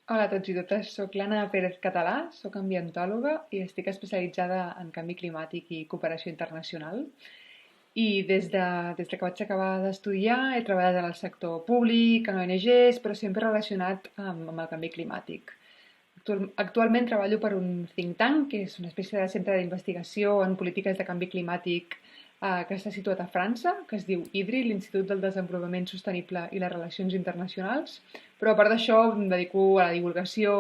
Hola a tots i totes, soc l'Anna Pérez Català, soc ambientòloga i estic especialitzada en canvi climàtic i cooperació internacional. I des de que vaig acabar d'estudiar he treballat en el sector públic, en ONGs, però sempre relacionat amb el canvi climàtic. Actualment treballo per un think tank, que és una espècie de centre d'investigació en polítiques de canvi climàtic que està situat a França, que es diu IDRI, l'Institut del Desenvolupament Sostenible i les Relacions Internacionals, però a part d'això em dedico a la divulgació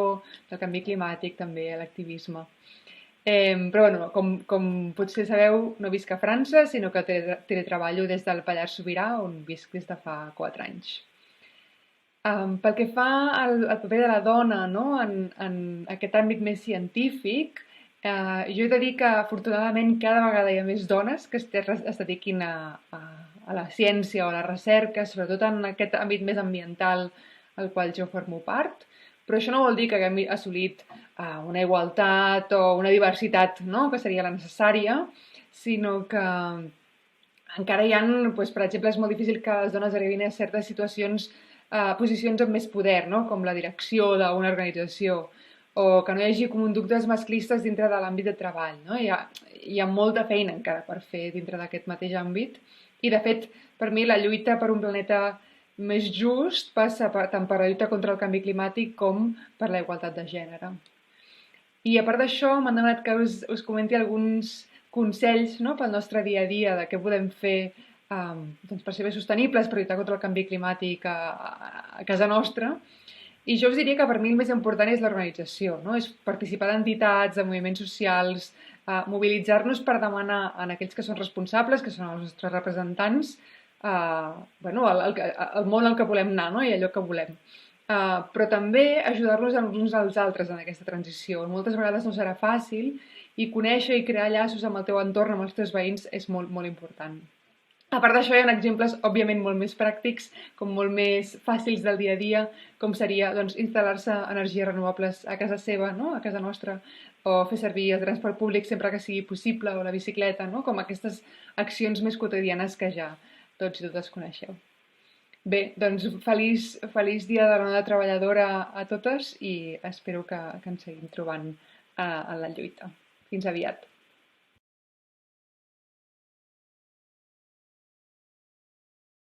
del canvi climàtic, també a l'activisme. Però bueno, com potser sabeu, no visc a França, sinó que teletreballo des del Pallars Sobirà, on visc des de fa 4 anys. Pel que fa al paper de la dona, no? en aquest àmbit més científic, jo he de dir que afortunadament cada vegada hi ha més dones que es dediquin a la ciència o a la recerca, sobretot en aquest àmbit més ambiental al qual jo formo part, però això no vol dir que haguem assolit una igualtat o una diversitat, no? Que seria la necessària, sinó que encara hi ha, doncs, per exemple, és molt difícil que les dones arribin a certes situacions, posicions amb més poder, no? Com la direcció d'una organització, o que no hi hagi conductes masclistes dintre de l'àmbit de treball. No? Hi ha molta feina encara per fer dintre d'aquest mateix àmbit i, de fet, per mi la lluita per un planeta més just passa tant per la lluita contra el canvi climàtic com per la igualtat de gènere. I a part d'això, m'han demanat que us comenti alguns consells, no? Pel nostre dia a dia de què podem fer doncs per ser més sostenibles, per lluitar contra el canvi climàtic a casa nostra. I jo us diria que per mi el més important és l'organització, no? És participar d'entitats, de moviments socials, mobilitzar-nos per demanar a aquells que són responsables, que són els nostres representants, bueno, el món al que volem anar, no? I allò que volem. Però també ajudar-los uns als altres en aquesta transició. Moltes vegades no serà fàcil i conèixer i crear llaços amb el teu entorn, amb els teus veïns, és molt, molt important. A part d'això, hi ha exemples, òbviament, molt més pràctics, com molt més fàcils del dia a dia, com seria doncs, instal·lar-se energies renovables a casa seva, no? A casa nostra, o fer servir el transport públic sempre que sigui possible, o la bicicleta, no? Com aquestes accions més quotidianes que ja tots i totes coneixeu. Bé, doncs feliç dia de la Dona Treballadora a totes i espero que ens seguim trobant en la lluita. Fins aviat.